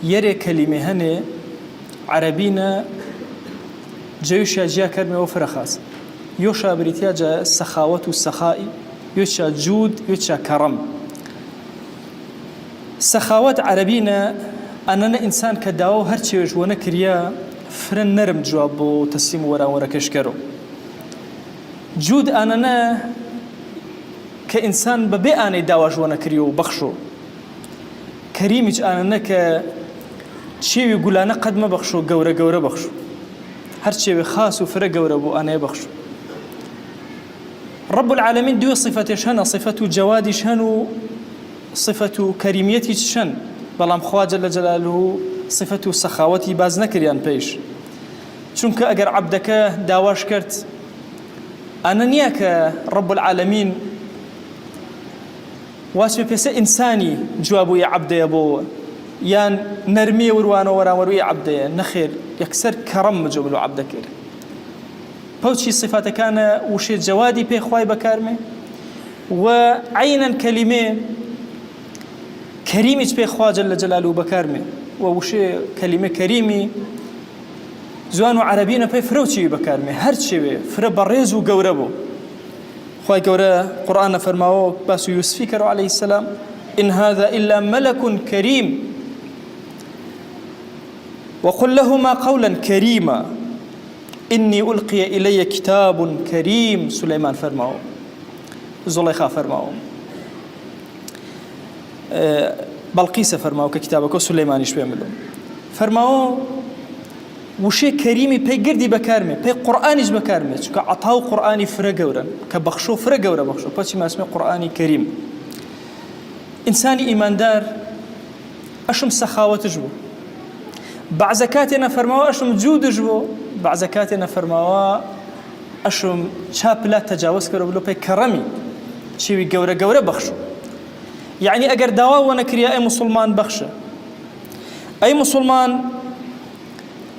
يري كلمة هني عربينا جيوشا جيا كرمي وفرخاس يوشا بريتياجا السخاوة والسخاء يوشا جود يوشا كرم. سخاوة عربينا أننا إنسان كداو هرشيوش ونكريا فرن نرم جوابو تسليم ورا كشكرو. جود أننا كإنسان ببيئاني داواج ونكريو بخشو. كريمج أننا شيء يقول أنا قد ما بخشو جورا بخشو. هرشي خاص وفرق جورا بو أنا بخشو. رب العالمين دو صفة شن صفة جواد شن صفة كريمية شن بلام خوا جل جلاله صفة سخاوتي باز نكريان بيش چونك أجر عبدك داواش كرت أنا نياك رب العالمين واسم بس إنساني جوابه يا عبد يا بو يان نرمي وروانه ورا يا عبد نخير يكسر كرم جمله عبدك بوشي صفات كان وشي جوادي بي خواي بكارمه وعينا كلمه كريمي بي خوا جل جلاله بكارمه ووشي كلمه كريمي زوان عربينا بي فروتشي بكارمه هرشي فر بريز وقوربو خواي قورا قرآن فرماوه باسو يوسف عليه السلام إن هذا إلا ملك كريم وقل لهما قولا كريما إني ألقي إلي كتاب كريم سليمان فرماو زليخا فرماو بلقيس فرماو ككتابك سليمان يشبه ملو فرماو وشي كريمي بي قردي بكارمي بي قرآنيش بكارمي چونك عطاو قرآني فرقورا كبخشو فرقورا بخشو باتي ما اسمه قرآني كريم إنساني إيمان دار أشم سخاوة جبو بعزكاتنا فرماو أشم جود جبو بعزكاتنا فرماوا أشم شاب لا تجاوز كرو بلو بي كرمي شوي قورا بخشو يعني أجر دوا ونكريا أي مسلمان بخشة أي مسلمان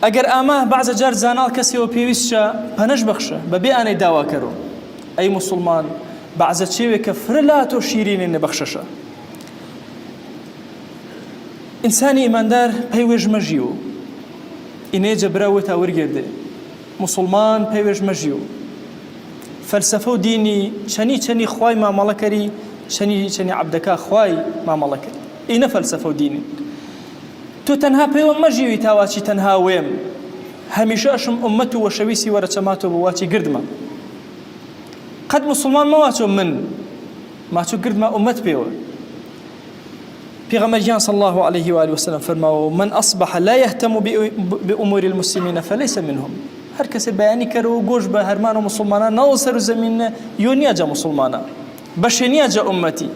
أجر آماه بعض جار زانال كسي وبيويسشا بنش بخشة ببي أنا دوا كرو أي مسلمان بعض شوي كفر لا تشيرين إن بخششة إنساني إيماندار بيوج مجيو إني جبراوي تاورجرده مسلمان بيوج مجيو فلسفة ديني شني خواي ما ملكري شني عبدك خواي ما ملكري إنا فلسفة ديني تو تنها بيوم مجيو تاواتي تنها ويم هميشه أشم أمته وشويسي ورشماته بواتي قردما قد مسلمان ما واتو من ما تو قردما أمت بيو پیغمبر صلى الله عليه وآله وسلم فرماو من أصبح لا يهتم بأمور المسلمين فليس منهم هر کسی بیانی کرو گوش به هرمان و مسلمانا نو سر زمین یونیا جا مسلمانا بشنیا جا امتی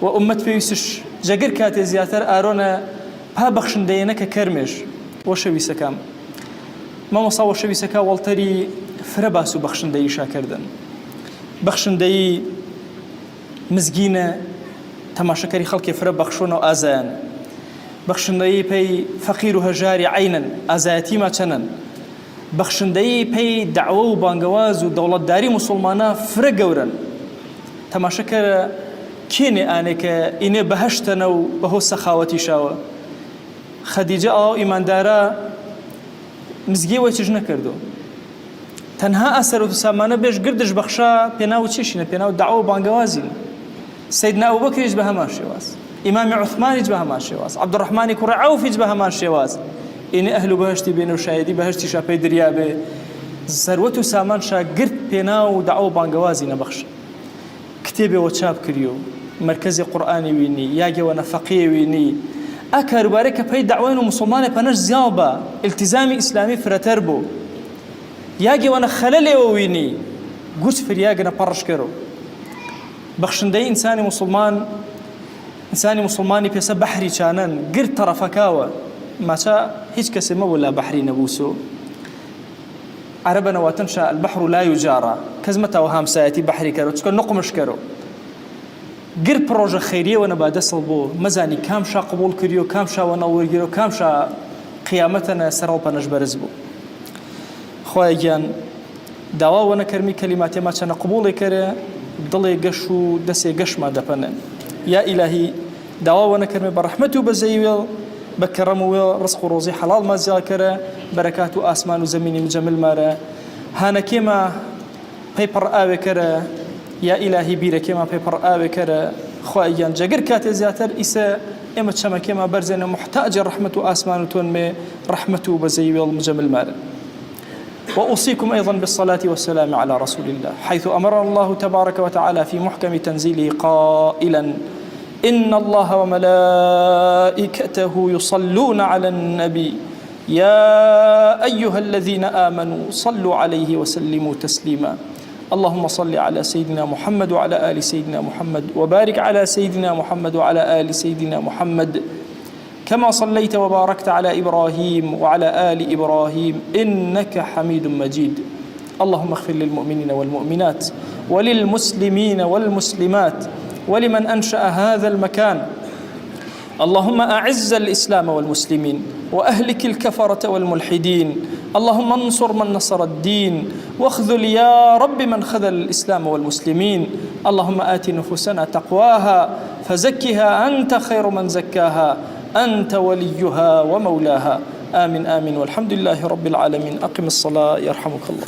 و امت پیوسش جگر کات زیاتر آرونا پا بخشندهینه که کرمش و شویسکم ما مصاو شویسکا والتری فرباسو بخشندهی شاکردن بخشندهی مزگینه تماشاكري خلقي فرب بخشونه آزان بخشندهی پی فقیر و هجاری عینا آزایتی ما چنن بخشندهی پی دعوه و بانگواز و دولتداری مسلمانا فرق گورن تماشاكر كيني آنه که اینه بهشتن و بهو سخاوتی شاوه خدیجه آو ایمان دارا مزگی و چیز نکردو تنها اثر و تسامانه بیش گردش بخشا پینا و چیشینه پینا و دعوه و بانگوازی سيدنا أبو بكر يجبه همان شواز إمام عثمان يجبه همان شواز عبد الرحمن كرة عوف يجبه همان شواز إن أهل بهشتي بينو شاهدي بهشتي شابي دريابه ثروت سامان شا قرد بينا ودعو بانقوازي نبخش كتابه وشاب كريو مركزي قرآني ويني ياجي وانا فقيه ويني أكار بارك بي دعوين ومسلمان بانش زيابا التزامي إسلامي فرتربو ياجي وانا خلالي ويني قوش فرياقنا برش كرو بخشندهی إنساني مسلماني بيسا بحري كانن قر طرفكاوة ما شاء هيج كسمه ولا بحري نبوسو عربنا وتنشأ البحر لا يجارى كزمتا وهام سايتي بحري كرو تكون نقمش كرو قر بروجة خيرية وانا بعد صلبو مزاني كامشا قبول كريو كامشا ونور كريو كامشا قيامتنا سروبا نجبرزبو خواهي جان دوا وانا كرمي كلماتي ما كان قبولي كري دڵێ گەش و دەسێ گەشما دەپەنن یا ئیلاهی داوا وەنەکەرمێ بە ڕەحمەت و بە زەیوێڵ بكرم ورزق روزي حلال ما ذاكره بركات آسمان وزمين وجمل مارا هانا كما بيبر آوي كره يا إلهي بيرا كما بيبر آوي كره خواهيان جاگر كات زياتر إسا إما تشما كما برزنا محتاج رحمة آسمان وتون رحمته بزي والمجمل مارا. وأوصيكم أيضا بالصلاة والسلام على رسول الله حيث أمر الله تبارك وتعالى في محكم تنزيله قائلا إن الله وملائكته يصلون على النبي يا أيها الذين آمنوا صلوا عليه وسلموا تسليما. اللهم صل على سيدنا محمد وعلى آل سيدنا محمد وبارك على سيدنا محمد وعلى آل سيدنا محمد كما صليت وباركت على إبراهيم وعلى آل إبراهيم إنك حميد مجيد. اللهم اغفر للمؤمنين والمؤمنات وللمسلمين والمسلمات ولمن أنشأ هذا المكان. اللهم أعز الإسلام والمسلمين وأهلك الكفرة والملحدين. اللهم انصر من نصر الدين واخذل يا رب من خذل الإسلام والمسلمين. اللهم آت نفوسنا تقواها فزكها أنت خير من زكاها أنت وليها ومولاها. آمين آمين والحمد لله رب العالمين. أقم الصلاة يرحمك الله.